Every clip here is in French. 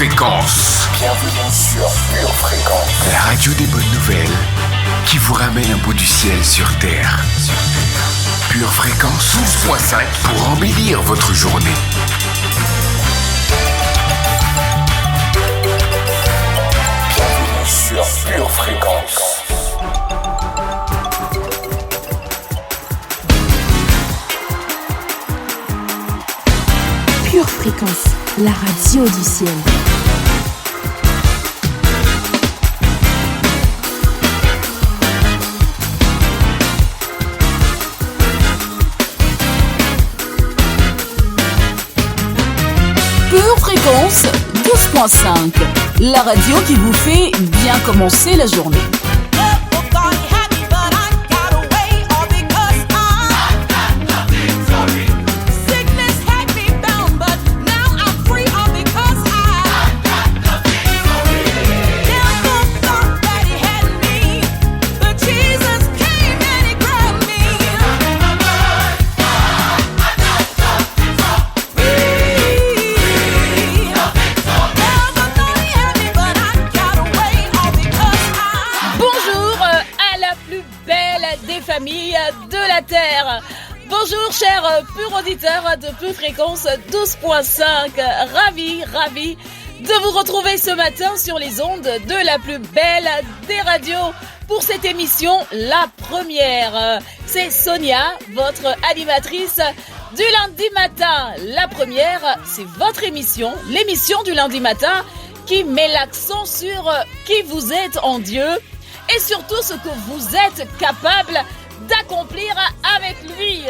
Fréquence. Bienvenue sur Pure Fréquence. La radio des bonnes nouvelles qui vous ramène un bout du ciel sur Terre. Pure Fréquence 12.5 pour embellir votre journée. Bienvenue sur Pure Fréquence. Pure Fréquence, la radio du ciel. Pure Fréquence 12.5, la radio qui vous fait bien commencer la journée. De la Terre. Bonjour chers purs auditeurs de Pure Fréquence 12.5. Ravi de vous retrouver ce matin sur les ondes de la plus belle des radios pour cette émission, la première. C'est Sonia, votre animatrice du lundi matin. La première, c'est votre émission, l'émission du lundi matin qui met l'accent sur qui vous êtes en Dieu et surtout ce que vous êtes capable d'accomplir avec lui.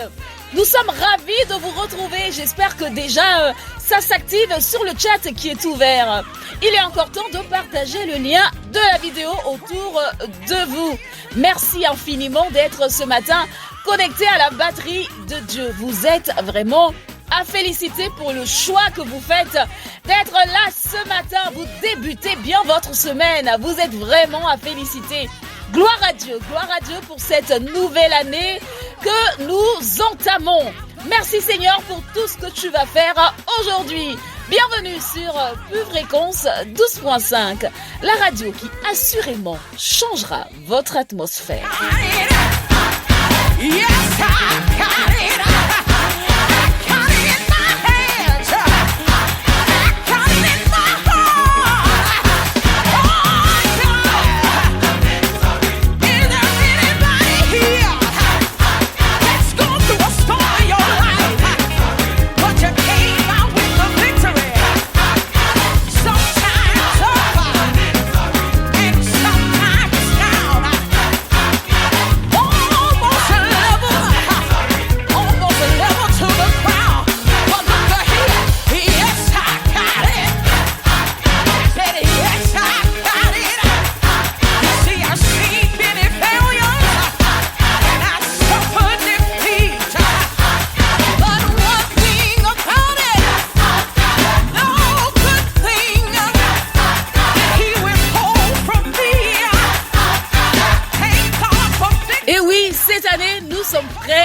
Nous sommes ravis de vous retrouver. J'espère que déjà ça s'active sur le chat qui est ouvert. Il est encore temps de partager le lien de la vidéo autour de vous. Merci infiniment d'être ce matin connecté à la batterie de Dieu. Vous êtes vraiment à féliciter pour le choix que vous faites d'être là ce matin. Vous débutez bien votre semaine. Vous êtes vraiment à féliciter. Gloire à Dieu pour cette nouvelle année que nous entamons. Merci Seigneur pour tout ce que tu vas faire aujourd'hui. Bienvenue sur Pure Fréquence 12.5, la radio qui assurément changera votre atmosphère. Yes, I got it.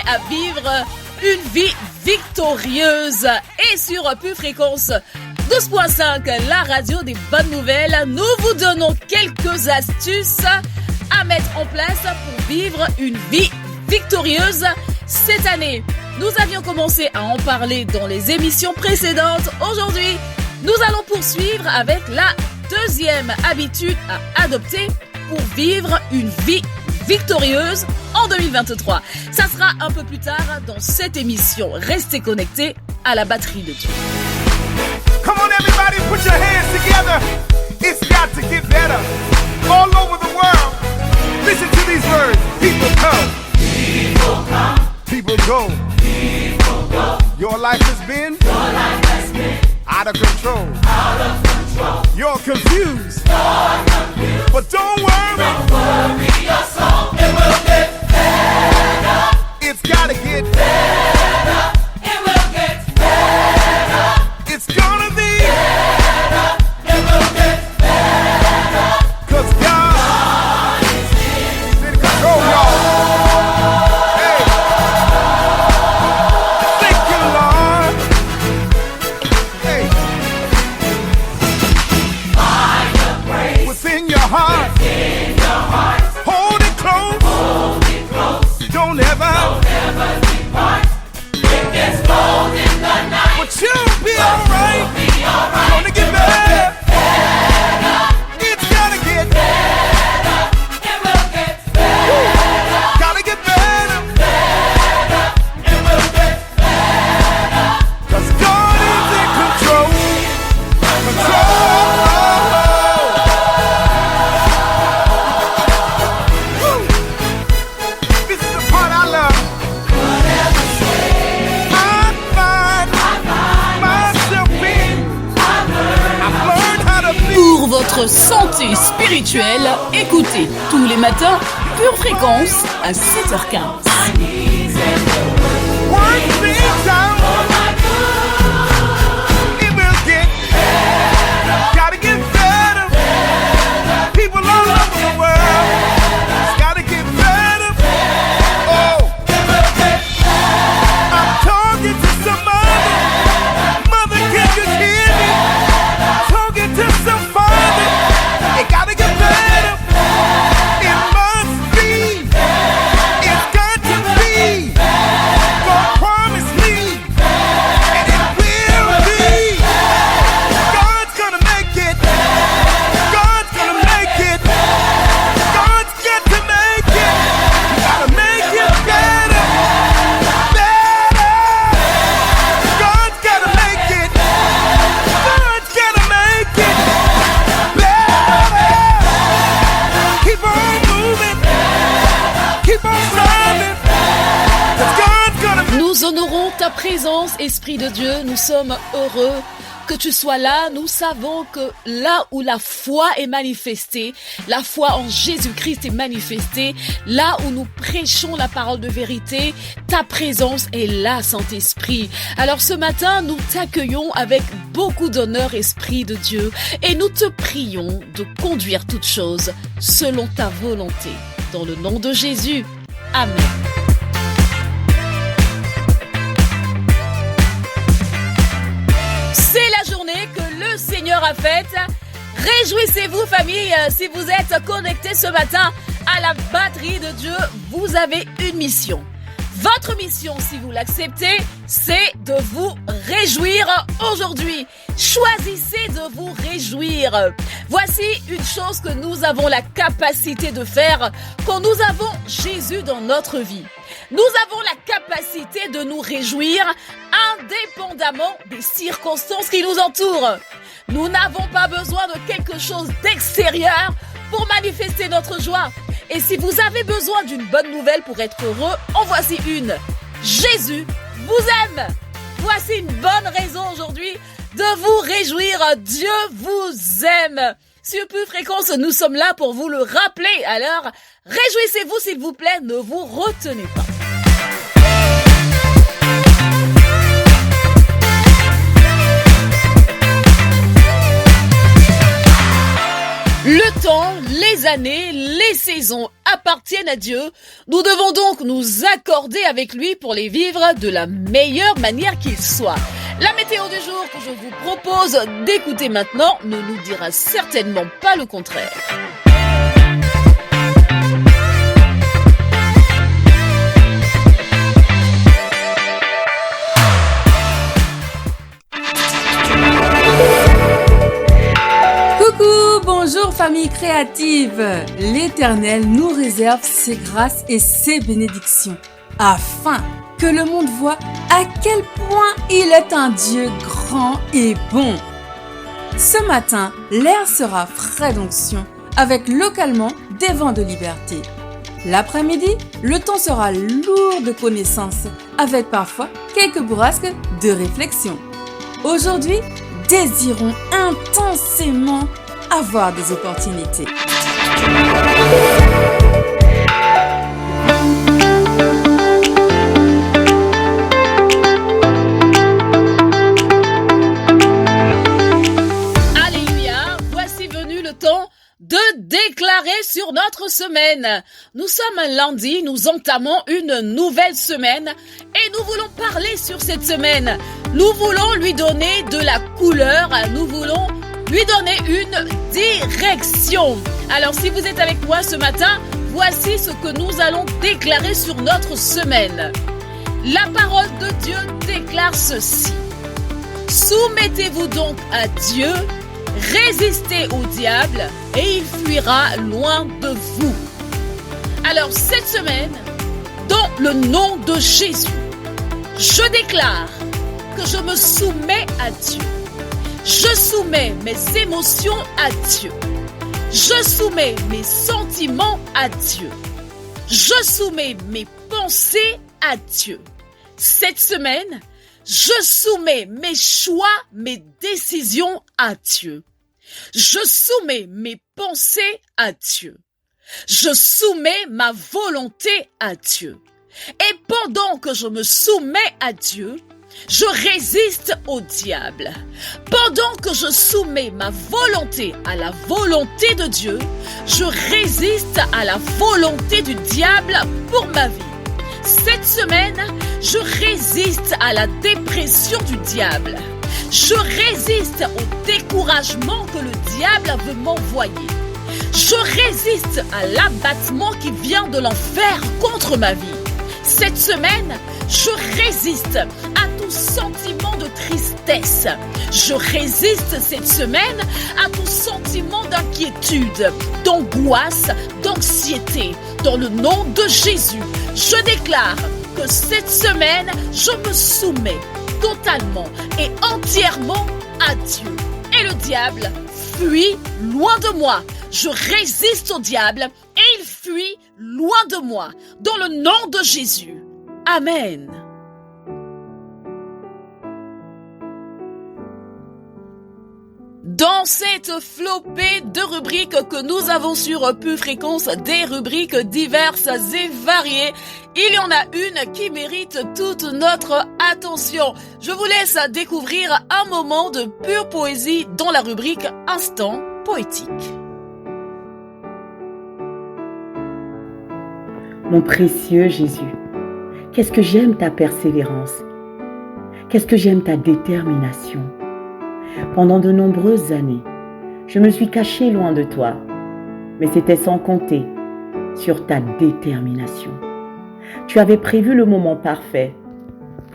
À vivre une vie victorieuse. Et sur Pure Fréquence 12.5, la radio des bonnes nouvelles, nous vous donnons quelques astuces à mettre en place pour vivre une vie victorieuse cette année. Nous avions commencé à en parler dans les émissions précédentes. Aujourd'hui, nous allons poursuivre avec la deuxième habitude à adopter pour vivre une vie victorieuse en 2023. Ça sera un peu plus tard dans cette émission. Restez connectés à la batterie de Dieu. Come on everybody, put your hands together. It's got to get better. All over the world. Listen to these words. People come. People go. Your life has been out of control. You're confused. But don't worry your soul. It will get better. It's gotta get better. It will get better. It's gonna be better. It will get better. 'Cause God is in control, y'all. Hey. Thank you, Lord. Hey. votre santé spirituelle. Écoutez tous les matins Pure Fréquence à 7h15. One thing's out, it will get better. Gotta get better. People all over the world, it's gotta get better. Oh, I'm talking to some mother, can you hear me? Talking to some father, it gotta get better. It must be, it's got to be. God promised me, and it will be. God's gonna make it. God's gonna make it. God's got to make it. You gotta make it better, better. God's gotta make it. God's gotta make it better. Keep on moving. Keep on striving. 'Cause God's gonna. Nous honorons ta présence, Esprit de Dieu. Nous sommes heureux que tu sois là. Nous savons que là où la foi est manifestée, la foi en Jésus-Christ est manifestée, là où nous prêchons la parole de vérité, ta présence est là, Saint-Esprit. Alors ce matin, nous t'accueillons avec beaucoup d'honneur, Esprit de Dieu, et nous te prions de conduire toutes choses selon ta volonté. Dans le nom de Jésus. Amen. C'est la journée que le Seigneur a faite. Réjouissez-vous, famille, si vous êtes connectés ce matin à la batterie de Dieu, vous avez une mission. Votre mission, si vous l'acceptez, c'est de vous réjouir aujourd'hui. Choisissez de vous réjouir. Voici une chose que nous avons la capacité de faire quand nous avons Jésus dans notre vie. Nous avons la capacité de nous réjouir indépendamment des circonstances qui nous entourent. Nous n'avons pas besoin de quelque chose d'extérieur pour manifester notre joie. Et si vous avez besoin d'une bonne nouvelle pour être heureux, en voici une. Jésus vous aime. Voici une bonne raison aujourd'hui de vous réjouir. Dieu vous aime. Sur Pure Fréquence, nous sommes là pour vous le rappeler. Alors, réjouissez-vous s'il vous plaît, ne vous retenez pas. Le temps, les années, les saisons appartiennent à Dieu. Nous devons donc nous accorder avec lui pour les vivre de la meilleure manière qu'il soit. La météo du jour que je vous propose d'écouter maintenant ne nous dira certainement pas le contraire. Bonjour famille créative, l'Éternel nous réserve ses grâces et ses bénédictions afin que le monde voie à quel point il est un Dieu grand et bon. Ce matin, l'air sera frais d'onction avec localement des vents de liberté. L'après-midi, le temps sera lourd de connaissances avec parfois quelques bourrasques de réflexion. Aujourd'hui, désirons intensément avoir des opportunités. Alléluia, voici venu le temps de déclarer sur notre semaine. Nous sommes lundi, nous entamons une nouvelle semaine et nous voulons parler sur cette semaine. Nous voulons lui donner de la couleur, nous voulons lui donner une direction. Alors si vous êtes avec moi ce matin, voici ce que nous allons déclarer sur notre semaine. La parole de Dieu déclare ceci. Soumettez-vous donc à Dieu, résistez au diable et il fuira loin de vous. Alors cette semaine, dans le nom de Jésus, je déclare que je me soumets à Dieu. Je soumets mes émotions à Dieu. Je soumets mes sentiments à Dieu. Je soumets mes pensées à Dieu. Cette semaine, je soumets mes choix, mes décisions à Dieu. Je soumets mes pensées à Dieu. Je soumets ma volonté à Dieu. Et pendant que je me soumets à Dieu, je résiste au diable. Pendant que je soumets ma volonté à la volonté de Dieu, je résiste à la volonté du diable pour ma vie. Cette semaine, je résiste à la dépression du diable. Je résiste au découragement que le diable veut m'envoyer. Je résiste à l'abattement qui vient de l'enfer contre ma vie. Cette semaine, je résiste à tout sentiment de tristesse. Je résiste cette semaine à tout sentiment d'inquiétude, d'angoisse, d'anxiété. Dans le nom de Jésus, je déclare que cette semaine, je me soumets totalement et entièrement à Dieu. Et le diable fuit loin de moi. Je résiste au diable et il fuit loin de moi. Dans le nom de Jésus. Amen. Dans cette flopée de rubriques que nous avons sur Pure Fréquence, des rubriques diverses et variées, il y en a une qui mérite toute notre attention. Je vous laisse découvrir un moment de pure poésie dans la rubrique Instant poétique. Mon précieux Jésus, qu'est-ce que j'aime ta persévérance, qu'est-ce que j'aime ta détermination. Pendant de nombreuses années, je me suis cachée loin de toi, mais c'était sans compter sur ta détermination. Tu avais prévu le moment parfait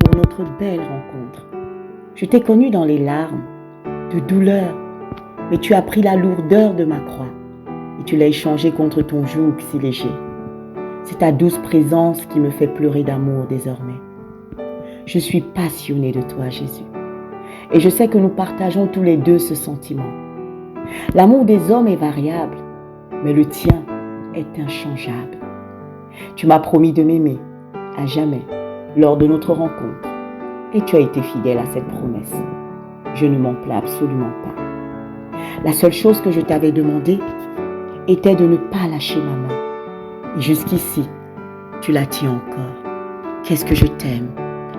pour notre belle rencontre. Je t'ai connue dans les larmes, de douleur, mais tu as pris la lourdeur de ma croix et tu l'as échangée contre ton joug si léger. C'est ta douce présence qui me fait pleurer d'amour désormais. Je suis passionnée de toi, Jésus. Et je sais que nous partageons tous les deux ce sentiment. L'amour des hommes est variable, mais le tien est inchangeable. Tu m'as promis de m'aimer à jamais lors de notre rencontre. Et tu as été fidèle à cette promesse. Je ne m'en plains absolument pas. La seule chose que je t'avais demandé était de ne pas lâcher ma main. Et jusqu'ici, tu la tiens encore. Qu'est-ce que je t'aime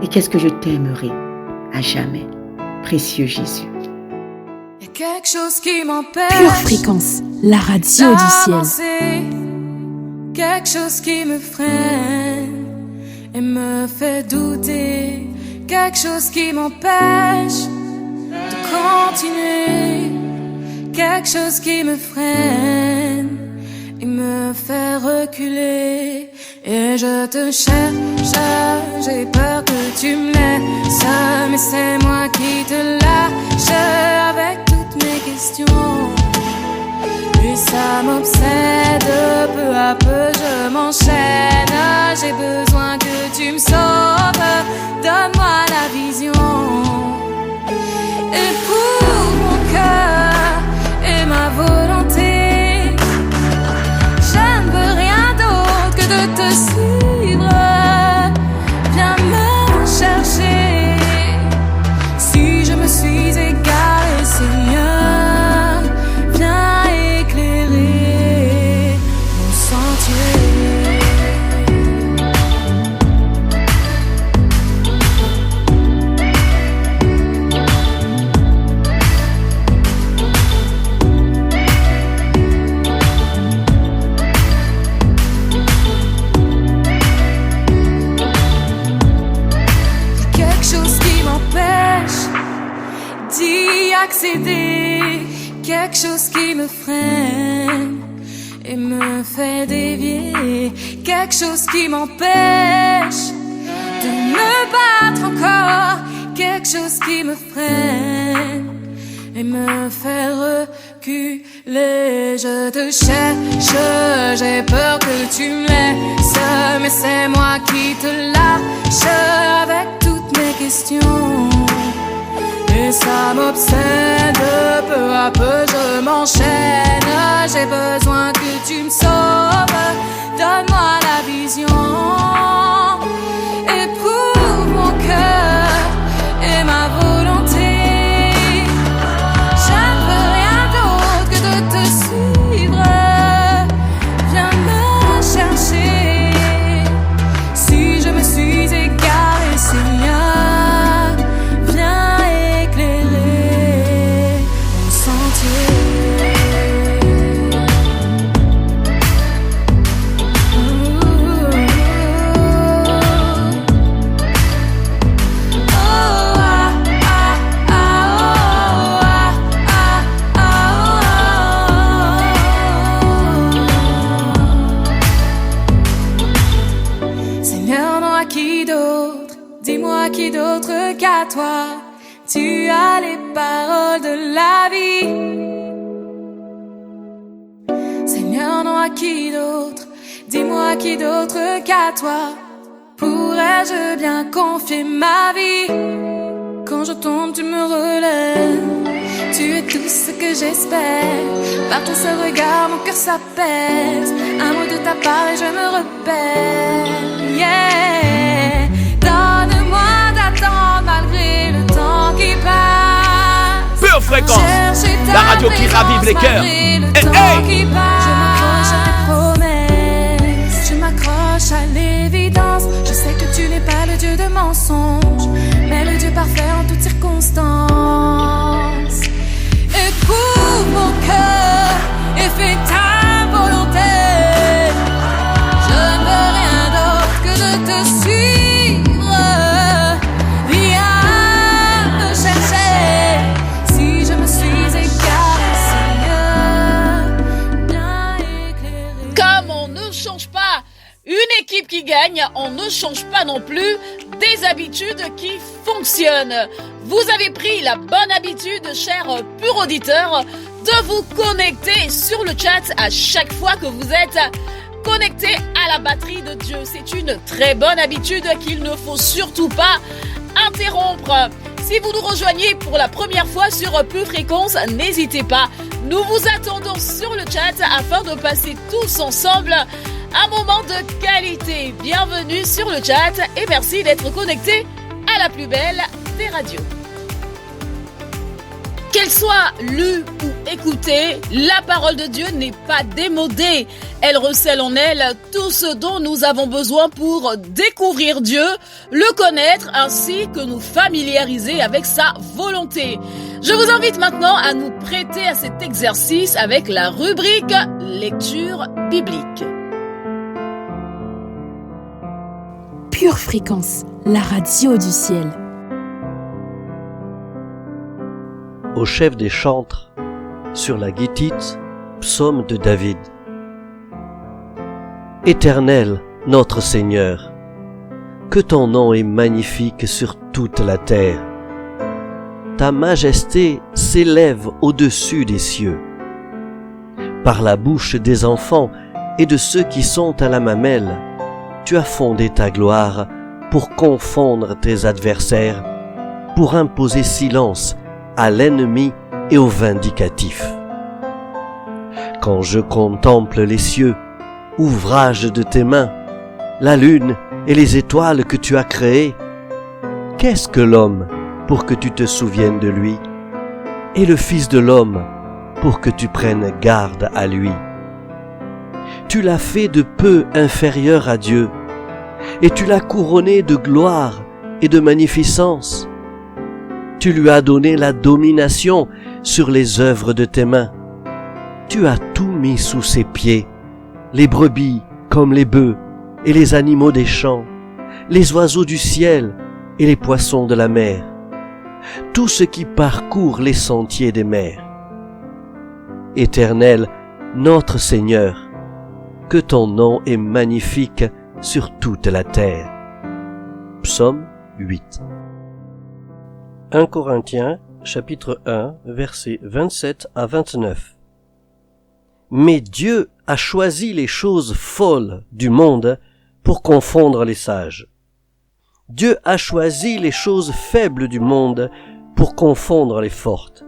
et qu'est-ce que je t'aimerai à jamais. Précieux Jésus. Y a quelque chose qui m'empêche. Pure Fréquence, la radio du ciel. Quelque chose qui me freine et me fait douter. Quelque chose qui m'empêche de continuer. Quelque chose qui me freine et me fait reculer. Et je te cherche, j'ai peur que tu me laisses, mais c'est moi qui te lâche avec toutes mes questions. Et ça m'obsède, peu à peu je m'enchaîne. J'ai besoin que tu me sauves, donne-moi la vision. Éprouve mon cœur et ma volonté. Je ne veux rien d'autre que de te suivre. Viens me chercher. Si je me suis égarée, Seigneur, viens éclairer mon sentier. D'y accéder, quelque chose qui me freine et me fait dévier, quelque chose qui m'empêche de me battre encore, quelque chose qui me freine et me fait reculer. Je te cherche, j'ai peur que tu me laisses, mais c'est moi qui te lâche avec toutes mes questions. Et ça m'obsède, peu à peu je m'enchaîne. J'ai besoin que tu me sauves, donne-moi la vision. Éprouve mon cœur et ma volonté. Je ne veux rien d'autre qu'à toi, tu as les paroles de la vie. Seigneur, non, à qui d'autre? Dis-moi à qui d'autre qu'à toi pourrais-je bien confier ma vie? Quand je tombe, tu me relèves. Tu es tout ce que j'espère. Par ton seul regard, mon cœur s'apaise. Un mot de ta part et je me repère. Yeah. Donne-moi d'attendre malgré le temps qui passe. Pure Fréquence, la radio qui ravive les cœurs. Hey, hey. Je m'accroche à tes promesses. Je m'accroche à l'évidence. Je sais que tu n'es pas le Dieu de mensonges, mais le Dieu parfait en toutes circonstances. Écoute mon cœur et fais ta volonté. Je ne veux rien d'autre que de te suivre. Viens me chercher si je me suis égarée, Seigneur, bien éclairé. Comme on ne change pas une équipe qui gagne, on ne change pas non plus des habitudes qui fonctionnent. Vous avez pris la bonne habitude, chers purs auditeurs, de vous connecter sur le chat à chaque fois que vous êtes connectés à la batterie de Dieu. C'est une très bonne habitude qu'il ne faut surtout pas interrompre. Si vous nous rejoignez pour la première fois sur Pure Fréquence, n'hésitez pas. Nous vous attendons sur le chat afin de passer tous ensemble un moment de qualité. Bienvenue sur le chat et merci d'être connecté à la plus belle des radios. Qu'elle soit lue ou écoutée, la parole de Dieu n'est pas démodée. Elle recèle en elle tout ce dont nous avons besoin pour découvrir Dieu, le connaître ainsi que nous familiariser avec sa volonté. Je vous invite maintenant à nous prêter à cet exercice avec la rubrique lecture biblique. Pure Fréquence, la radio du ciel. Au chef des chantres, sur la guitite, psaume de David. Éternel, notre Seigneur, que ton nom est magnifique sur toute la terre. Ta majesté s'élève au-dessus des cieux. Par la bouche des enfants et de ceux qui sont à la mamelle, tu as fondé ta gloire pour confondre tes adversaires, pour imposer silence à l'ennemi et au vindicatif. Quand je contemple les cieux, ouvrage de tes mains, la lune et les étoiles que tu as créées, qu'est-ce que l'homme pour que tu te souviennes de lui, et le Fils de l'homme pour que tu prennes garde à lui? Tu l'as fait de peu inférieur à Dieu, et tu l'as couronné de gloire et de magnificence. Tu lui as donné la domination sur les œuvres de tes mains. Tu as tout mis sous ses pieds, les brebis comme les bœufs et les animaux des champs, les oiseaux du ciel et les poissons de la mer, tout ce qui parcourt les sentiers des mers. Éternel, notre Seigneur, que ton nom est magnifique sur toute la terre. Psaume 8. 1 Corinthiens, chapitre 1, versets 27 à 29. Mais Dieu a choisi les choses folles du monde pour confondre les sages. Dieu a choisi les choses faibles du monde pour confondre les fortes.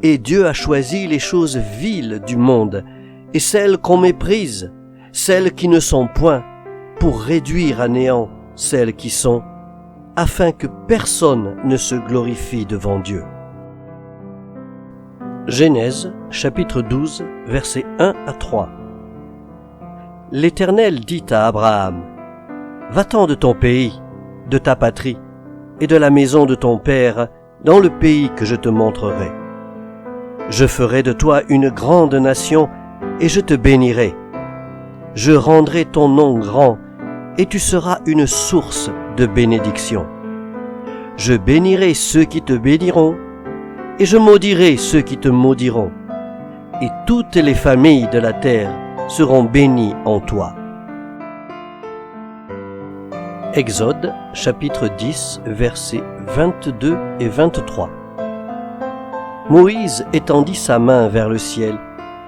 Et Dieu a choisi les choses viles du monde et celles qu'on méprise, celles qui ne sont point, pour réduire à néant celles qui sont, afin que personne ne se glorifie devant Dieu. Genèse, chapitre 12, versets 1 à 3. L'Éternel dit à Abraham, « Va-t'en de ton pays, de ta patrie, et de la maison de ton père, dans le pays que je te montrerai. Je ferai de toi une grande nation, et je te bénirai. Je rendrai ton nom grand, et tu seras une source de bénédiction. Je bénirai ceux qui te béniront, et je maudirai ceux qui te maudiront, et toutes les familles de la terre seront bénies en toi. » Exode chapitre 10 versets 22 et 23. Moïse étendit sa main vers le ciel,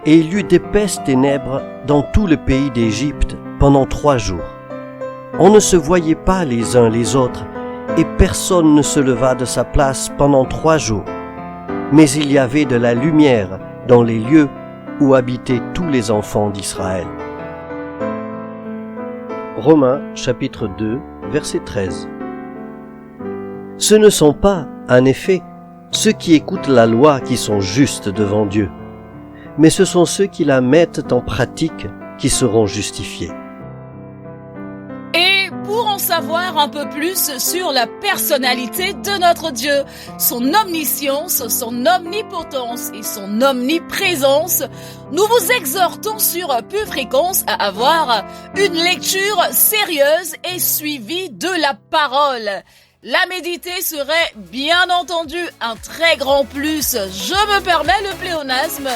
et il y eut d'épaisses ténèbres dans tout le pays d'Égypte pendant 3 jours. On ne se voyait pas les uns les autres, et personne ne se leva de sa place pendant 3 jours. Mais il y avait de la lumière dans les lieux où habitaient tous les enfants d'Israël. Romains chapitre 2 verset 13. Ce ne sont pas, en effet, ceux qui écoutent la loi qui sont justes devant Dieu, mais ce sont ceux qui la mettent en pratique qui seront justifiés. Et pour en savoir un peu plus sur la personnalité de notre Dieu, son omniscience, son omnipotence et son omniprésence, nous vous exhortons sur Pure Fréquence à avoir une lecture sérieuse et suivie de la parole. La méditer serait bien entendu un très grand plus, je me permets le pléonasme,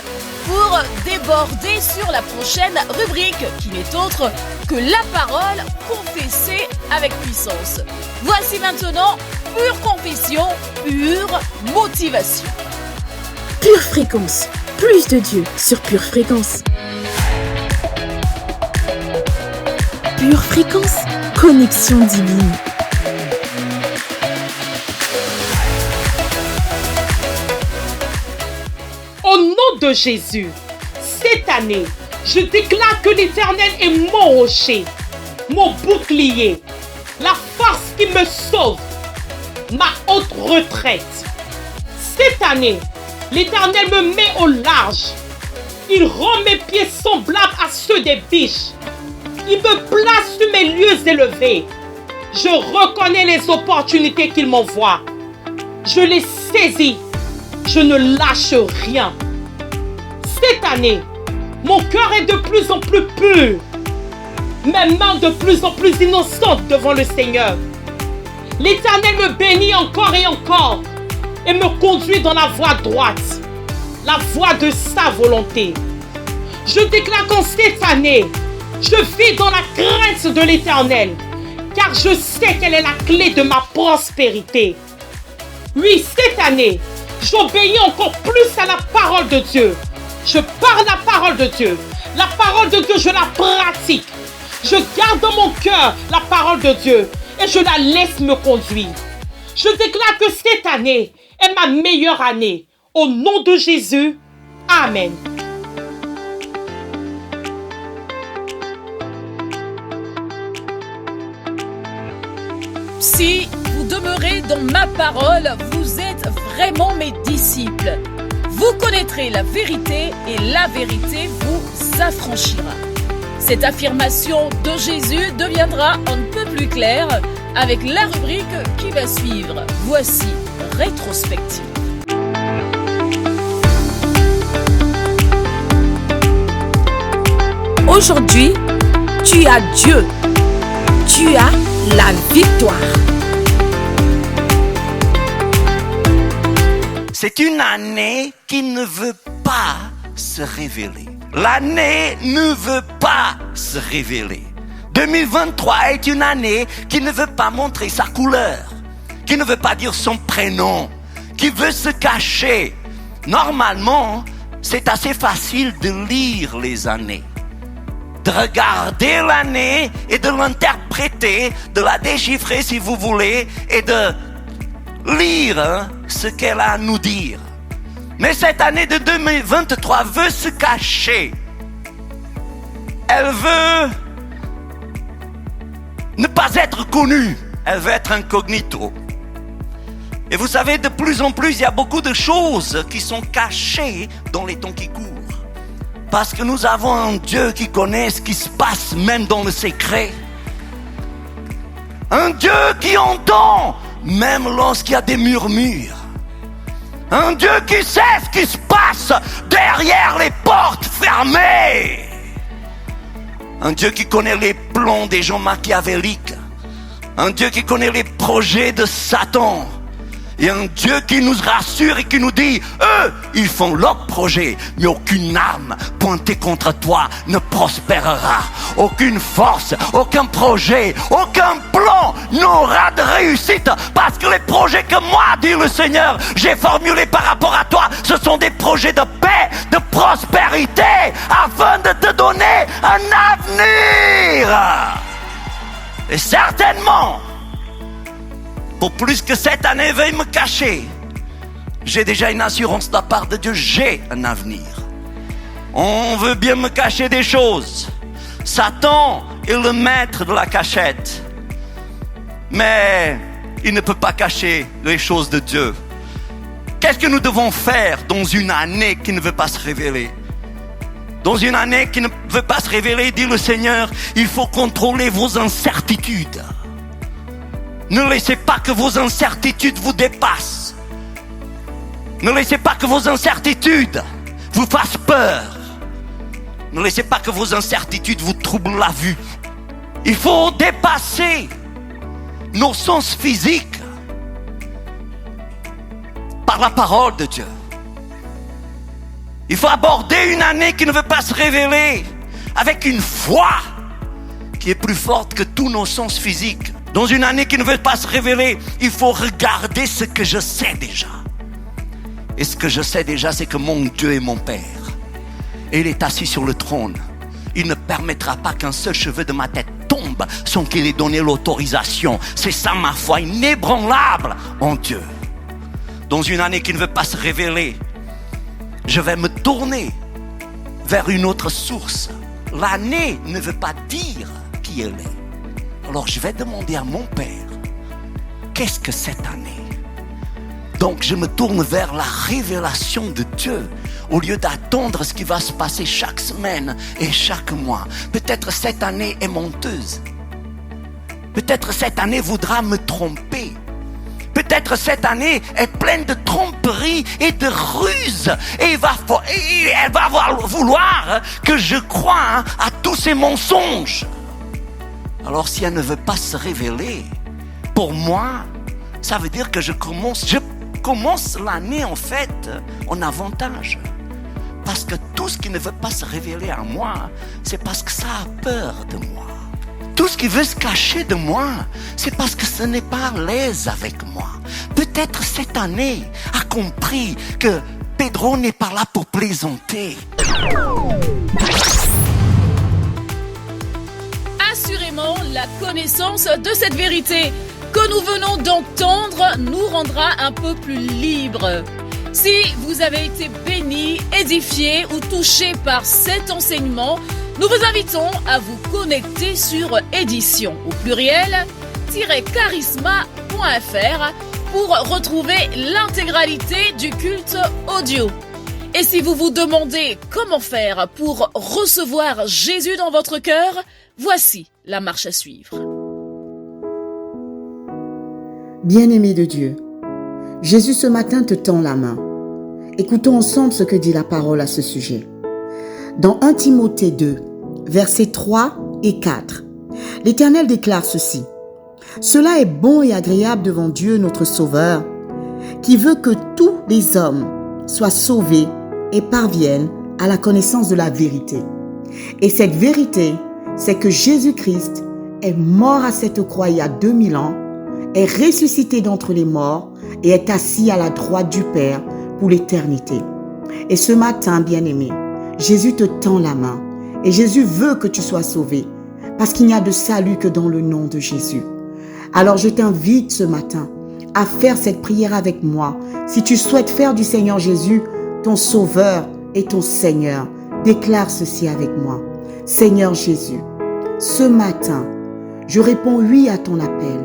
pour déborder sur la prochaine rubrique qui n'est autre que la parole confessée avec puissance. Voici maintenant Pure Confession, Pure Motivation. Pure Fréquence, plus de Dieu sur Pure Fréquence. Pure Fréquence, connexion divine. Au nom de Jésus, cette année, je déclare que l'Éternel est mon rocher, mon bouclier, la force qui me sauve, ma haute retraite. Cette année, l'Éternel me met au large. Il rend mes pieds semblables à ceux des biches. Il me place sur mes lieux élevés. Je reconnais les opportunités qu'il m'envoie. Je les saisis. Je ne lâche rien. Cette année, mon cœur est de plus en plus pur. Mes mains de plus en plus innocentes devant le Seigneur. L'Éternel me bénit encore et encore et me conduit dans la voie droite, la voie de sa volonté. Je déclare qu'en cette année, je vis dans la crainte de l'Éternel, car je sais qu'elle est la clé de ma prospérité. Oui, cette année, j'obéis encore plus à la parole de Dieu. Je parle la parole de Dieu. La parole de Dieu, je la pratique. Je garde dans mon cœur la parole de Dieu et je la laisse me conduire. Je déclare que cette année est ma meilleure année. Au nom de Jésus, Amen. Si vous demeurez dans ma parole, vous êtes vraiment mes disciples. Vous connaîtrez la vérité et la vérité vous affranchira. Cette affirmation de Jésus deviendra un peu plus claire avec la rubrique qui va suivre. Voici Rétrospective. Aujourd'hui, tu as Dieu. Tu as la victoire. C'est une année qui ne veut pas se révéler. L'année ne veut pas se révéler. 2023 est une année qui ne veut pas montrer sa couleur, qui ne veut pas dire son prénom, qui veut se cacher. Normalement, c'est assez facile de lire les années, de regarder l'année et de l'interpréter, de la déchiffrer si vous voulez, et de lire ce qu'elle a à nous dire. Mais cette année de 2023 veut se cacher. Elle veut ne pas être connue. Elle veut être incognito. Et vous savez, de plus en plus, il y a beaucoup de choses qui sont cachées dans les temps qui courent. Parce que nous avons un Dieu qui connaît ce qui se passe même dans le secret. Un Dieu qui entend même lorsqu'il y a des murmures. Un Dieu qui sait ce qui se passe derrière les portes fermées. Un Dieu qui connaît les plans des gens machiavéliques. Un Dieu qui connaît les projets de Satan. Et un Dieu qui nous rassure et qui nous dit, eux, ils font leur projet, mais aucune arme pointée contre toi ne prospérera. Aucune force, aucun projet, aucun plan n'aura de réussite, parce que les projets que moi, dit le Seigneur, j'ai formulés par rapport à toi, ce sont des projets de paix, de prospérité, afin de te donner un avenir. Et certainement, pour plus que cette année veuille me cacher, j'ai déjà une assurance de la part de Dieu, j'ai un avenir. On veut bien me cacher des choses. Satan est le maître de la cachette. Mais il ne peut pas cacher les choses de Dieu. Qu'est-ce que nous devons faire dans une année qui ne veut pas se révéler? Dans une année qui ne veut pas se révéler, dit le Seigneur, il faut contrôler vos incertitudes. Ne laissez pas que vos incertitudes vous dépassent. Ne laissez pas que vos incertitudes vous fassent peur. Ne laissez pas que vos incertitudes vous troublent la vue. Il faut dépasser nos sens physiques par la parole de Dieu. Il faut aborder une année qui ne veut pas se révéler avec une foi qui est plus forte que tous nos sens physiques. Dans une année qui ne veut pas se révéler, il faut regarder ce que je sais déjà. Et ce que je sais déjà, c'est que mon Dieu est mon Père. Et il est assis sur le trône. Il ne permettra pas qu'un seul cheveu de ma tête tombe sans qu'il ait donné l'autorisation. C'est ça ma foi inébranlable en Dieu. Dans une année qui ne veut pas se révéler, je vais me tourner vers une autre source. L'année ne veut pas dire qui elle est. Alors je vais demander à mon Père, qu'est-ce que cette année? Donc je me tourne vers la révélation de Dieu, au lieu d'attendre ce qui va se passer chaque semaine et chaque mois. Peut-être cette année est menteuse. Peut-être cette année voudra me tromper. Peut-être cette année est pleine de tromperies et de ruses. Et elle va vouloir que je croie à tous ces mensonges. Alors si elle ne veut pas se révéler, pour moi, ça veut dire que je commence l'année en fait en avantage. Parce que tout ce qui ne veut pas se révéler à moi, c'est parce que ça a peur de moi. Tout ce qui veut se cacher de moi, c'est parce que ce n'est pas à l'aise avec moi. Peut-être cette année a compris que Pedro n'est pas là pour plaisanter. Assurément, la connaissance de cette vérité que nous venons d'entendre nous rendra un peu plus libres. Si vous avez été béni, édifié ou touché par cet enseignement, nous vous invitons à vous connecter sur édition au pluriel -charisma.fr pour retrouver l'intégralité du culte audio. Et si vous vous demandez comment faire pour recevoir Jésus dans votre cœur, voici la marche à suivre. Bien-aimé de Dieu, Jésus ce matin te tend la main. Écoutons ensemble ce que dit la parole à ce sujet. Dans 1 Timothée 2, versets 3 et 4, l'Éternel déclare ceci. « Cela est bon et agréable devant Dieu notre Sauveur, qui veut que tous les hommes soient sauvés et parviennent à la connaissance de la vérité. Et cette vérité, c'est que Jésus-Christ est mort à cette croix il y a 2000 ans, est ressuscité d'entre les morts et est assis à la droite du Père pour l'éternité. Et ce matin, bien-aimé, Jésus te tend la main et Jésus veut que tu sois sauvé parce qu'il n'y a de salut que dans le nom de Jésus. Alors je t'invite ce matin à faire cette prière avec moi. Si tu souhaites faire du Seigneur Jésus ton Sauveur et ton Seigneur, déclare ceci avec moi. Seigneur Jésus, ce matin, je réponds oui à ton appel.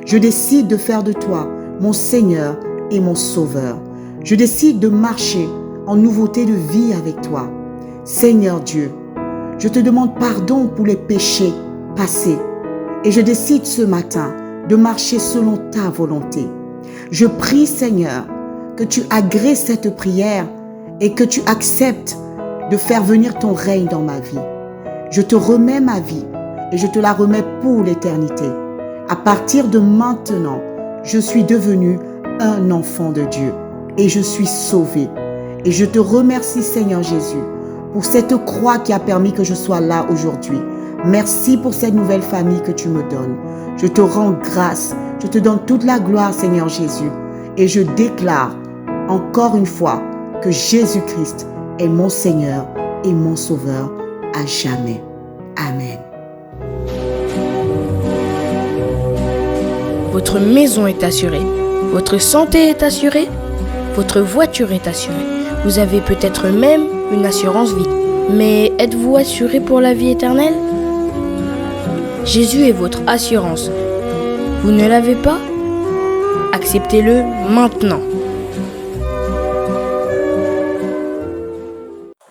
Je décide de faire de toi mon Seigneur et mon Sauveur. Je décide de marcher en nouveauté de vie avec toi. Seigneur Dieu, je te demande pardon pour les péchés passés et je décide ce matin de marcher selon ta volonté. Je prie, Seigneur, que tu agrées cette prière et que tu acceptes de faire venir ton règne dans ma vie. Je te remets ma vie et je te la remets pour l'éternité. À partir de maintenant, je suis devenu un enfant de Dieu et je suis sauvé. Et je te remercie, Seigneur Jésus, pour cette croix qui a permis que je sois là aujourd'hui. Merci pour cette nouvelle famille que tu me donnes. Je te rends grâce. Je te donne toute la gloire, Seigneur Jésus. Et je déclare encore une fois que Jésus-Christ est mon Seigneur et mon Sauveur à jamais. Amen. Votre maison est assurée. Votre santé est assurée. Votre voiture est assurée. Vous avez peut-être même une assurance vie. Mais êtes-vous assuré pour la vie éternelle ? Jésus est votre assurance. Vous ne l'avez pas ? Acceptez-le maintenant.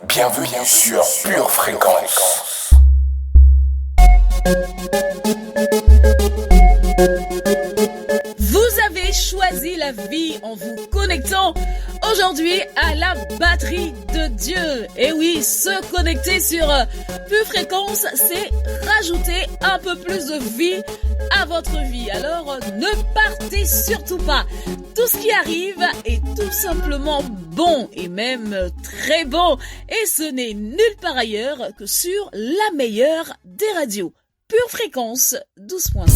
Bienvenue sur Pure Fréquence. Vous avez choisi la vie en vous connectant aujourd'hui à la batterie de Dieu. Et oui, se connecter sur Pure Fréquence, c'est rajouter un peu plus de vie à votre vie. Alors ne partez surtout pas. Tout ce qui arrive est tout simplement bon et même très bon. Et ce n'est nulle part ailleurs que sur la meilleure des radios. Pure Fréquence 12.5.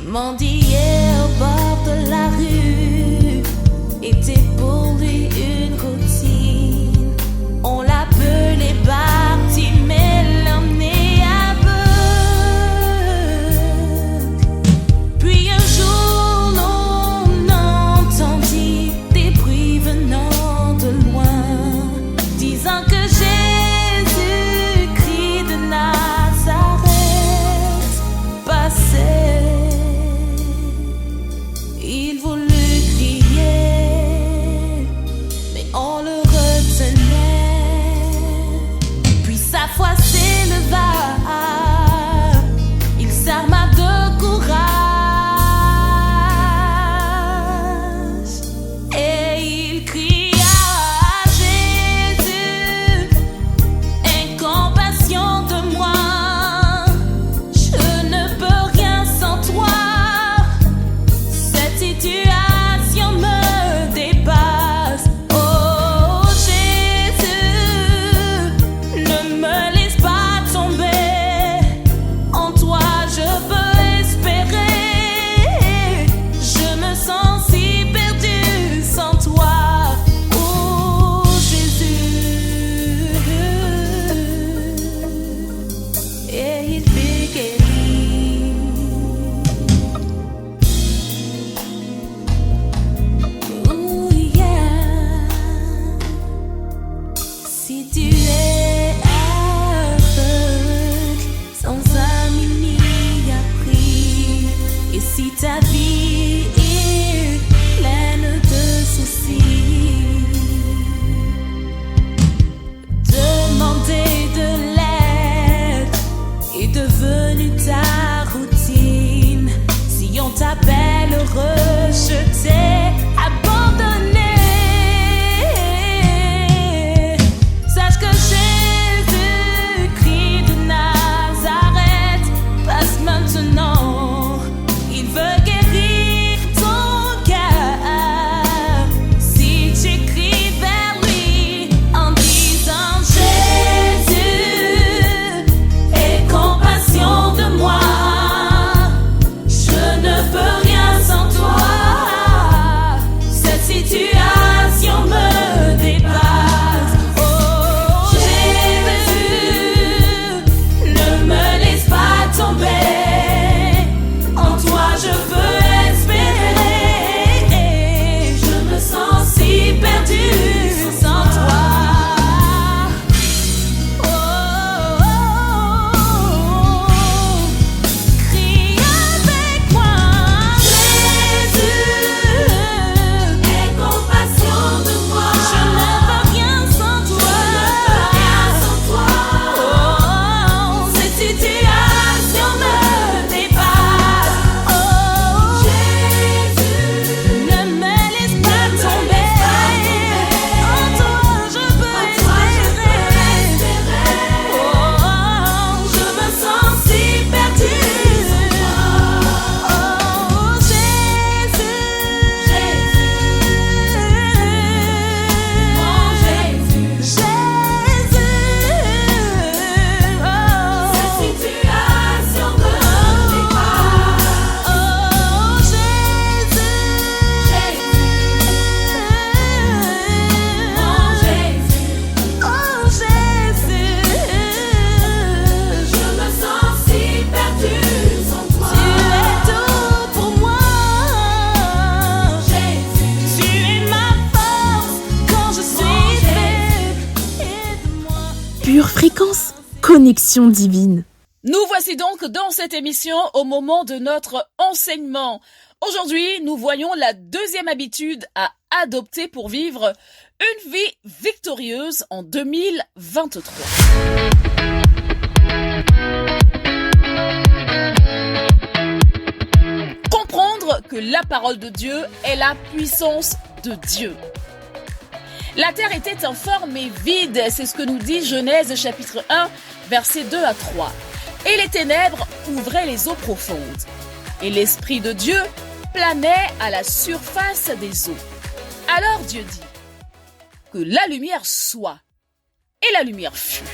Mendier au bord de la rue était pour lui une routine. On l'appelait Bartimée, l'emmenait aveugle. Puis un jour l'on entendit des bruits venant de loin, disant que Jésus-Christ de Nazareth passait. Il voulut crier, mais on le retenait. Puis sa foi s'éleva, il s'arma de courage et il cria à Jésus, aie compassion de moi, je ne peux rien sans toi. Situation me dépasse. Oh Jésus, ne me laisse pas tomber. En toi je peux espérer. Je me sens si perdue sans toi. Oh Jésus. Et il fut guéri. Si tu es aveugle, sans ami ni appris, et si ta vie est pleine de soucis, demander de l'aide est devenu ta routine. Si on t'appelle rejeté, abandonné, sache que Jésus-Christ de Nazareth passe maintenant. Il veut guérir ton cœur. Si tu cries vers lui en disant Jésus, aie compassion de moi, je ne peux rien sans toi. Pure Fréquence, connexion divine. Nous voici donc dans cette émission au moment de notre enseignement. Aujourd'hui, nous voyons la deuxième habitude à adopter pour vivre une vie victorieuse en 2023. Comprendre que la parole de Dieu est la puissance de Dieu. La terre était informe et vide, c'est ce que nous dit Genèse chapitre 1, versets 2 à 3. Et les ténèbres ouvraient les eaux profondes. Et l'Esprit de Dieu planait à la surface des eaux. Alors Dieu dit que la lumière soit. Et la lumière fut.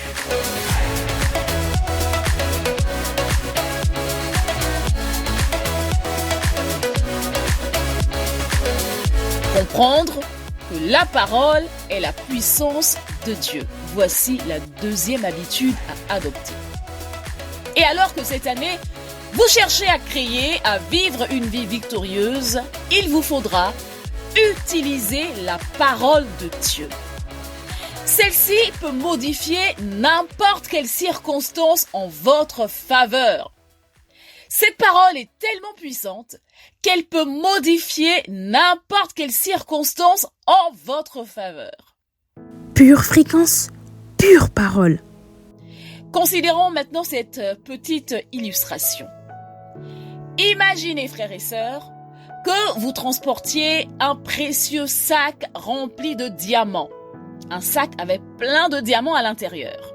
Comprendre que la parole est la puissance de Dieu. Voici la deuxième habitude à adopter. Et alors que cette année, vous cherchez à créer, à vivre une vie victorieuse, il vous faudra utiliser la parole de Dieu. Celle-ci peut modifier n'importe quelle circonstance en votre faveur. Cette parole est tellement puissante qu'elle peut modifier n'importe quelle circonstance en votre faveur. Pure Fréquence, pure parole. Considérons maintenant cette petite illustration. Imaginez, frères et sœurs, que vous transportiez un précieux sac rempli de diamants. Un sac avec plein de diamants à l'intérieur.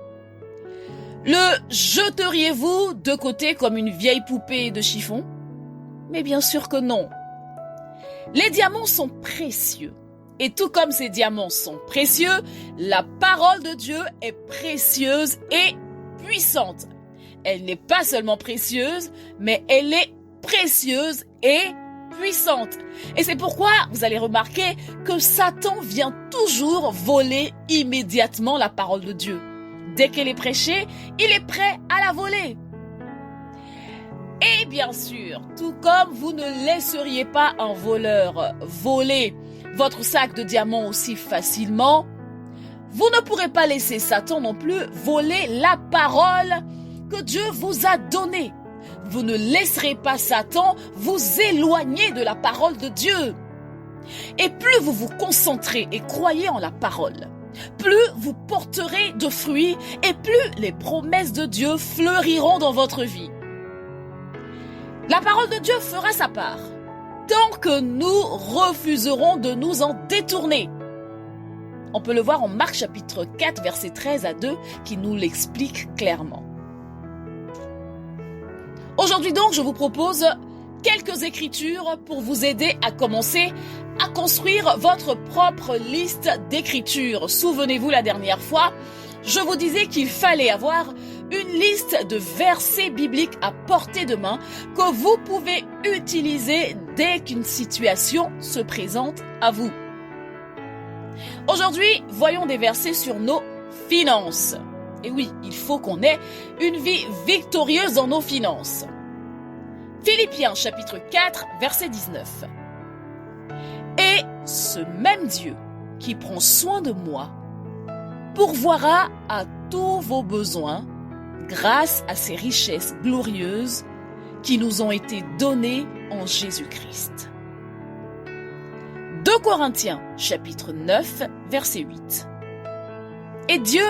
Le jeteriez-vous de côté comme une vieille poupée de chiffon ? Mais bien sûr que non. Les diamants sont précieux. Et tout comme ces diamants sont précieux, la parole de Dieu est précieuse et puissante. Elle n'est pas seulement précieuse, mais elle est précieuse et puissante. Et c'est pourquoi vous allez remarquer que Satan vient toujours voler immédiatement la parole de Dieu. Dès qu'elle est prêchée, il est prêt à la voler. Et bien sûr, tout comme vous ne laisseriez pas un voleur voler votre sac de diamants aussi facilement, vous ne pourrez pas laisser Satan non plus voler la parole que Dieu vous a donnée. Vous ne laisserez pas Satan vous éloigner de la parole de Dieu. Et plus vous vous concentrez et croyez en la parole, plus vous porterez de fruits et plus les promesses de Dieu fleuriront dans votre vie. La parole de Dieu fera sa part, tant que nous refuserons de nous en détourner. On peut le voir en Marc chapitre 4, versets 13 à 2, qui nous l'explique clairement. Aujourd'hui donc, je vous propose quelques écritures pour vous aider à commencer à construire votre propre liste d'écritures. Souvenez-vous, la dernière fois, je vous disais qu'il fallait avoir une liste de versets bibliques à portée de main que vous pouvez utiliser dès qu'une situation se présente à vous. Aujourd'hui, voyons des versets sur nos finances. Et oui, il faut qu'on ait une vie victorieuse dans nos finances. Philippiens chapitre 4, verset 19. Et ce même Dieu qui prend soin de moi pourvoira à tous vos besoins grâce à ses richesses glorieuses qui nous ont été données en Jésus-Christ. 2 Corinthiens chapitre 9, verset 8. Et Dieu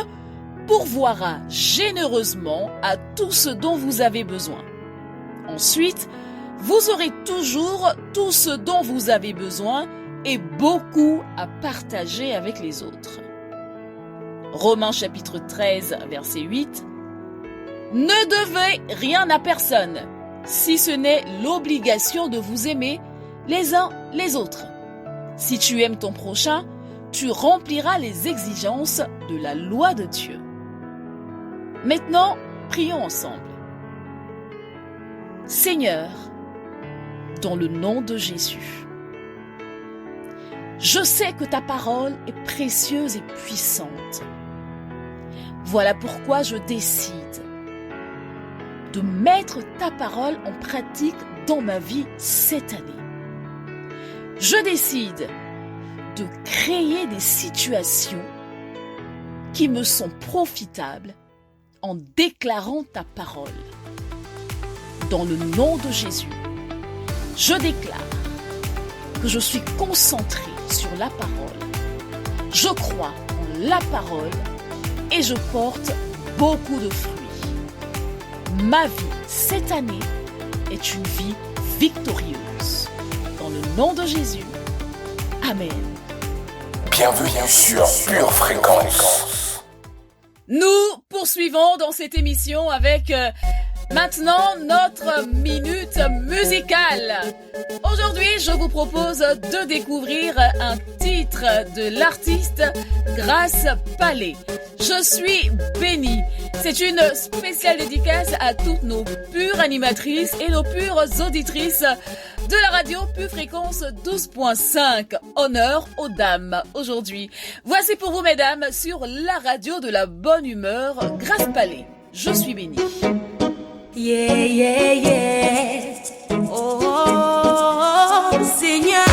pourvoira généreusement à tout ce dont vous avez besoin. Ensuite, vous aurez toujours tout ce dont vous avez besoin et beaucoup à partager avec les autres. Romains chapitre 13, verset 8. Ne devez rien à personne, si ce n'est l'obligation de vous aimer les uns les autres. Si tu aimes ton prochain, tu rempliras les exigences de la loi de Dieu. Maintenant, prions ensemble. Seigneur, dans le nom de Jésus, je sais que ta parole est précieuse et puissante. Voilà pourquoi je décide de mettre ta parole en pratique dans ma vie cette année. Je décide de créer des situations qui me sont profitables en déclarant ta parole. Dans le nom de Jésus, je déclare que je suis concentré sur la parole. Je crois en la parole et je porte beaucoup de fruits. Ma vie cette année est une vie victorieuse. Dans le nom de Jésus, Amen. Bienvenue sur Pure Fréquence. Nous poursuivons dans cette émission avec maintenant notre minute musicale. Aujourd'hui, je vous propose de découvrir un titre de l'artiste Grace Palais. Je suis bénie. C'est une spéciale dédicace à toutes nos pures animatrices et nos pures auditrices de la radio Pure Fréquence 12.5. Honneur aux dames aujourd'hui. Voici pour vous, mesdames, sur la radio de la bonne humeur, Grace Palais. Je suis bénie. Yeah, yeah, yeah. Oh, oh, oh, Seigneur,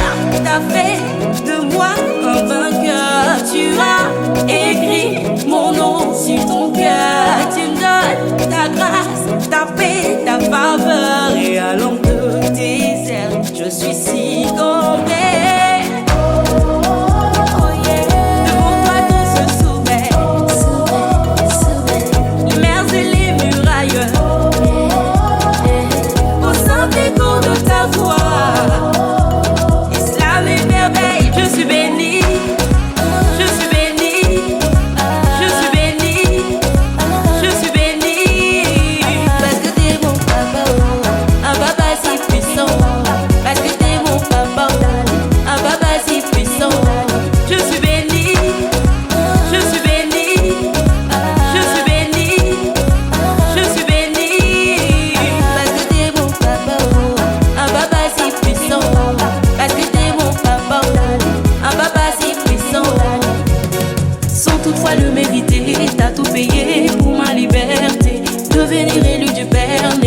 t'as fait de moi un vainqueur. Tu as écrit mon nom sur ton cœur. Tu me donnes ta grâce, ta paix, ta faveur. Et à l'ombre de tes ailes, je suis si complet.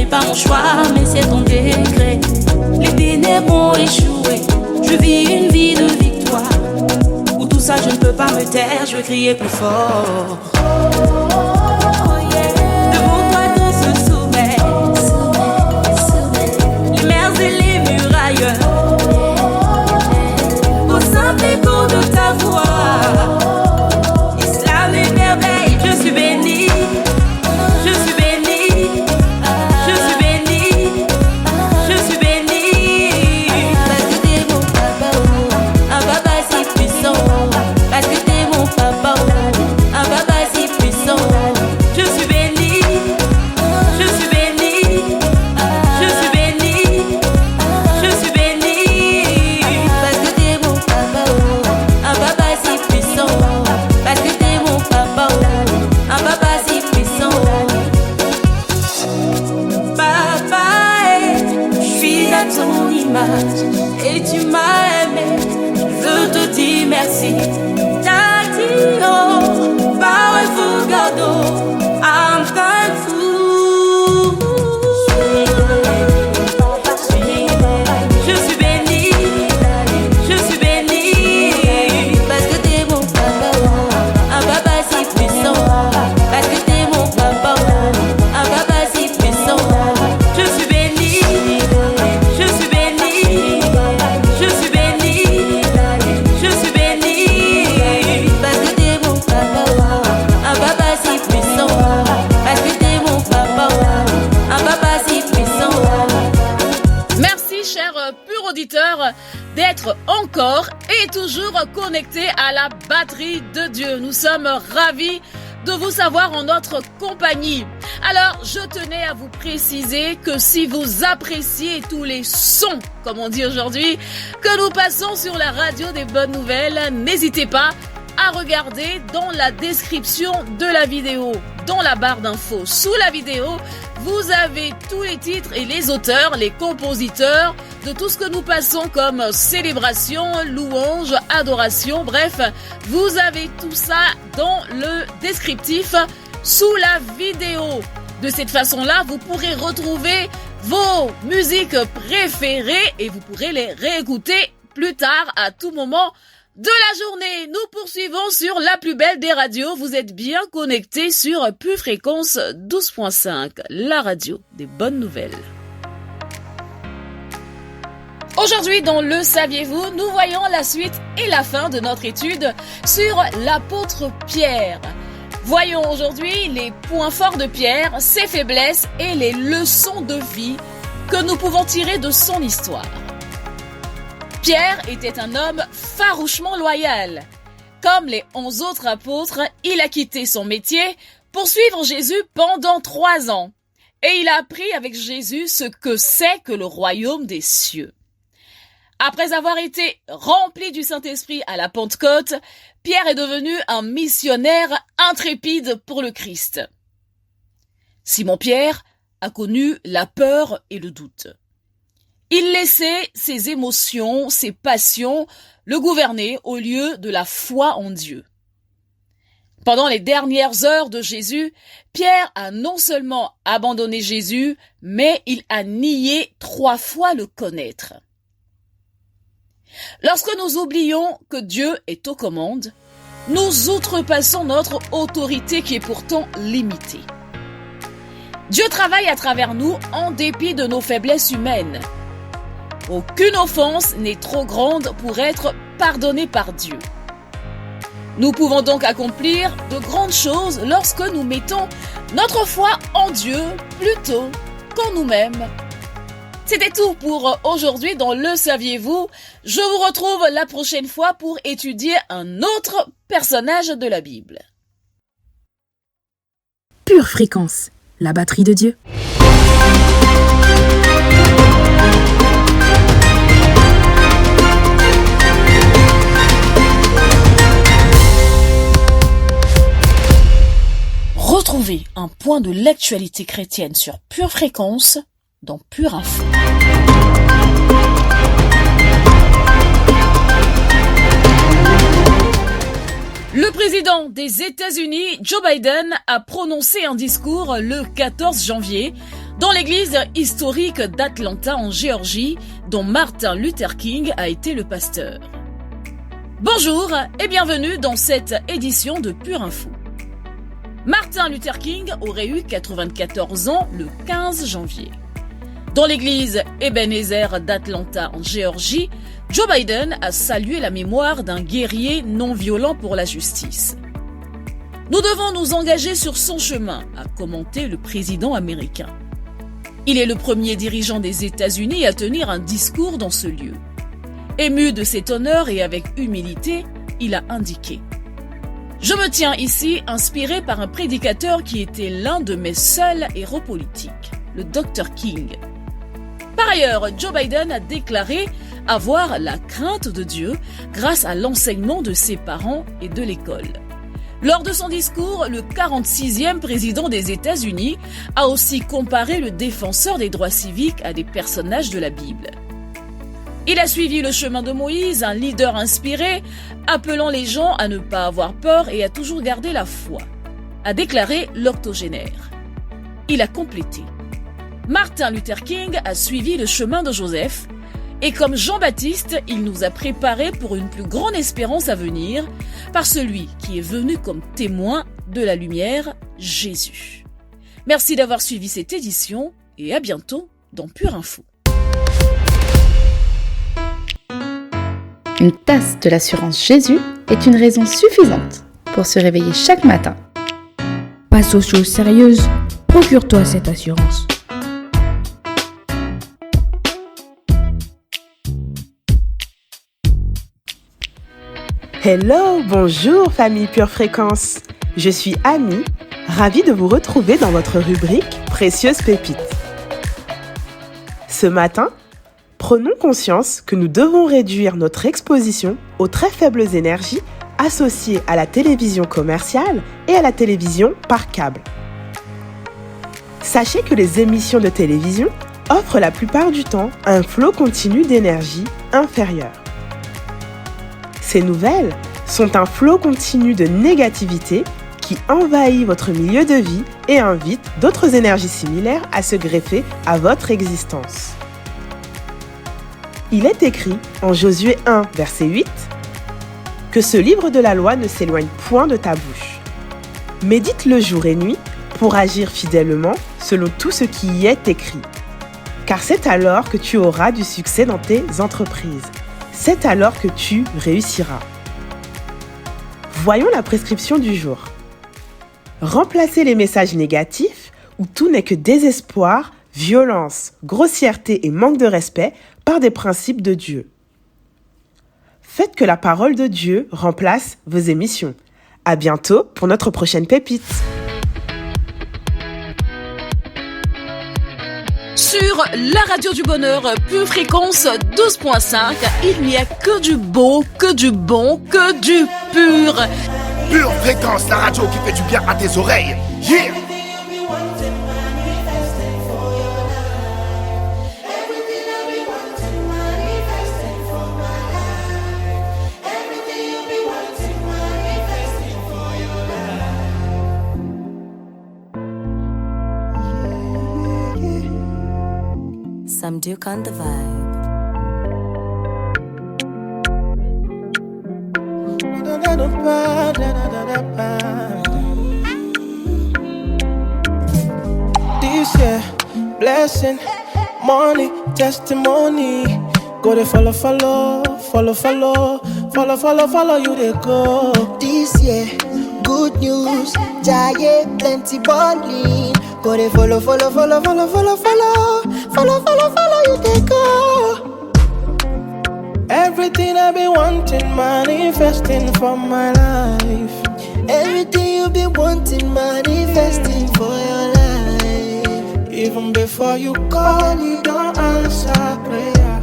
Mon choix, mais c'est ton décret. Les ténèbres ont échoué. Je vis une vie de victoire. Pour tout ça, je ne peux pas me taire. Je veux crier plus fort. Devant toi, tout se soumet. Les mers et les murailles. Au simple écho de ta voix. Islam et merveille, je suis bénie. Je suis bénie. Et tu m'as aimé, je te dis merci. Tatio, powerful God, I'm thankful. Je suis bénie, je suis bénie. Parce que t'es mon papa, un papa si puissant. Parce que t'es mon papa, un papa si puissant. Je suis bénie, je suis bénie. Je suis bénie, je suis bénie. Parce que t'es mon papa, un papa si puissant. Parce que t'es mon papa, un papa si puissant. Merci, chers purs auditeurs, d'être encore et toujours connectés à la batterie de Dieu. Nous sommes ravis de vous savoir en notre compagnie. Alors, je tenais à vous préciser que si vous appréciez tous les sons, comme on dit aujourd'hui, que nous passons sur la radio des bonnes nouvelles, n'hésitez pas à regarder dans la description de la vidéo, dans la barre d'infos. Sous la vidéo, vous avez tous les titres et les auteurs, les compositeurs de tout ce que nous passons comme célébration, louange, adoration. Bref, vous avez tout ça dans le descriptif sous la vidéo. De cette façon-là, vous pourrez retrouver vos musiques préférées et vous pourrez les réécouter plus tard à tout moment de la journée. Nous poursuivons sur la plus belle des radios. Vous êtes bien connectés sur Pure Fréquence 12.5, la radio des bonnes nouvelles. Aujourd'hui, dans Le Saviez-vous, nous voyons la suite et la fin de notre étude sur l'apôtre Pierre. Voyons aujourd'hui les points forts de Pierre, ses faiblesses et les leçons de vie que nous pouvons tirer de son histoire. Pierre était un homme farouchement loyal. Comme les 11 autres apôtres, il a quitté son métier pour suivre Jésus pendant 3 ans. Et il a appris avec Jésus ce que c'est que le royaume des cieux. Après avoir été rempli du Saint-Esprit à la Pentecôte, Pierre est devenu un missionnaire intrépide pour le Christ. Simon-Pierre a connu la peur et le doute. Il laissait ses émotions, ses passions le gouverner au lieu de la foi en Dieu. Pendant les dernières heures de Jésus, Pierre a non seulement abandonné Jésus, mais il a nié 3 fois le connaître. Lorsque nous oublions que Dieu est aux commandes, nous outrepassons notre autorité qui est pourtant limitée. Dieu travaille à travers nous en dépit de nos faiblesses humaines. Aucune offense n'est trop grande pour être pardonnée par Dieu. Nous pouvons donc accomplir de grandes choses lorsque nous mettons notre foi en Dieu plutôt qu'en nous-mêmes. C'était tout pour aujourd'hui dans Le Saviez-vous. Je vous retrouve la prochaine fois pour étudier un autre personnage de la Bible. Pure Fréquence, la batterie de Dieu. Retrouvez un point de l'actualité chrétienne sur Pure Fréquence dans Pure Info. Le président des États-Unis, Joe Biden, a prononcé un discours le 14 janvier dans l'église historique d'Atlanta en Géorgie, dont Martin Luther King a été le pasteur. Bonjour et bienvenue dans cette édition de Pure Info. Martin Luther King aurait eu 94 ans le 15 janvier. Dans l'église Ebenezer d'Atlanta en Géorgie, Joe Biden a salué la mémoire d'un guerrier non violent pour la justice. Nous devons nous engager sur son chemin, a commenté le président américain. Il est le premier dirigeant des États-Unis à tenir un discours dans ce lieu. Ému de cet honneur et avec humilité, il a indiqué: Je me tiens ici inspiré par un prédicateur qui était l'un de mes seuls héros politiques, le Dr King. Par ailleurs, Joe Biden a déclaré avoir la crainte de Dieu grâce à l'enseignement de ses parents et de l'école. Lors de son discours, le 46e président des États-Unis a aussi comparé le défenseur des droits civiques à des personnages de la Bible. Il a suivi le chemin de Moïse, un leader inspiré, appelant les gens à ne pas avoir peur et à toujours garder la foi, a déclaré l'octogénaire. Il a complété: Martin Luther King a suivi le chemin de Joseph, et comme Jean-Baptiste, il nous a préparés pour une plus grande espérance à venir, par celui qui est venu comme témoin de la lumière, Jésus. Merci d'avoir suivi cette édition, et à bientôt dans Pure Info. Une tasse de l'assurance Jésus est une raison suffisante pour se réveiller chaque matin. Passe aux choses sérieuses, procure-toi cette assurance. Hello, bonjour famille Pure Fréquence. Je suis Annie, ravie de vous retrouver dans votre rubrique Précieuses pépites. Ce matin, prenons conscience que nous devons réduire notre exposition aux très faibles énergies associées à la télévision commerciale et à la télévision par câble. Sachez que les émissions de télévision offrent la plupart du temps un flot continu d'énergie inférieur. Ces nouvelles sont un flot continu de négativité qui envahit votre milieu de vie et invite d'autres énergies similaires à se greffer à votre existence. Il est écrit en Josué 1, verset 8 « Que ce livre de la loi ne s'éloigne point de ta bouche. Médite-le jour et nuit pour agir fidèlement selon tout ce qui y est écrit. Car c'est alors que tu auras du succès dans tes entreprises. C'est alors que tu réussiras. Voyons la prescription du jour. Remplacez les messages négatifs où tout n'est que désespoir, violence, grossièreté et manque de respect par des principes de Dieu. Faites que la parole de Dieu remplace vos émissions. À bientôt pour notre prochaine pépite. Sur la radio du bonheur, Pure Fréquence 12.5, il n'y a que du beau, que du bon, que du pur. Pure Fréquence, la radio qui fait du bien à tes oreilles. Yeah! Some Duke on the vibe. This year, blessing, money, testimony. Go to follow, you they go. This year, good news, giant, plenty balling. Go to follow, you they go. Everything I've been wanting, manifesting for my life. Everything you've been wanting, manifesting for your life. Even before you call, you don't answer prayer.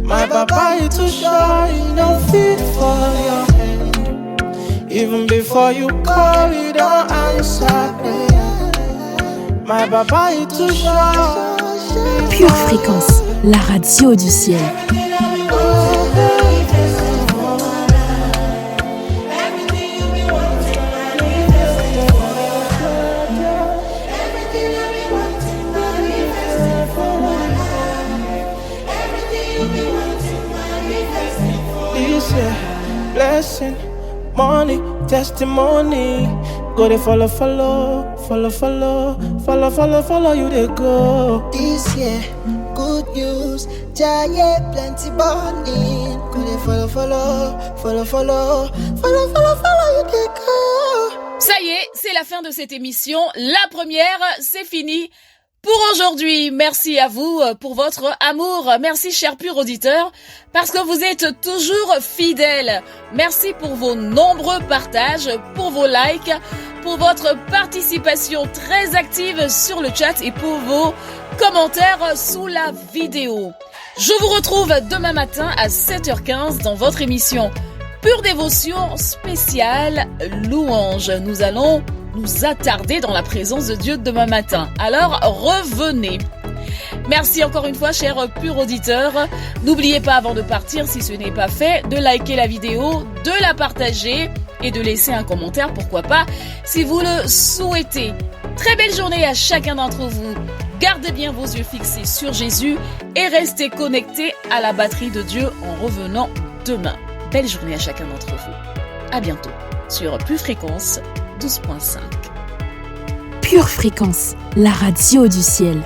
My papa, you too shy, you don't fit for your hand. Even before you call, you don't answer prayer. My papa, you too shy. Pure Fréquence, la radio du ciel. Blessing, money, testimony. Go to follow, you they go. This year, good news, giant, plenty balling. Go to follow, you they go. Ça y est, c'est la fin de cette émission. La première, c'est fini pour aujourd'hui. Merci à vous pour votre amour. Merci, chers purs auditeurs, parce que vous êtes toujours fidèles. Merci pour vos nombreux partages, pour vos likes, pour votre participation très active sur le chat et pour vos commentaires sous la vidéo. Je vous retrouve demain matin à 7h15 dans votre émission Pure Dévotion spéciale Louange. Nous allons nous attarder dans la présence de Dieu demain matin. Alors revenez. Merci encore une fois, chers purs auditeurs. N'oubliez pas avant de partir, si ce n'est pas fait, de liker la vidéo, de la partager et de laisser un commentaire, pourquoi pas, si vous le souhaitez. Très belle journée à chacun d'entre vous. Gardez bien vos yeux fixés sur Jésus et restez connectés à la batterie de Dieu en revenant demain. Belle journée à chacun d'entre vous. À bientôt sur Pure Fréquence 12.5. Pure Fréquence, la radio du ciel.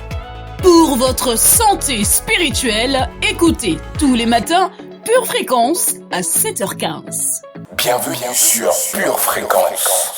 Pour votre santé spirituelle, écoutez tous les matins Pure Fréquence à 7h15. Bienvenue sur Pure Fréquence.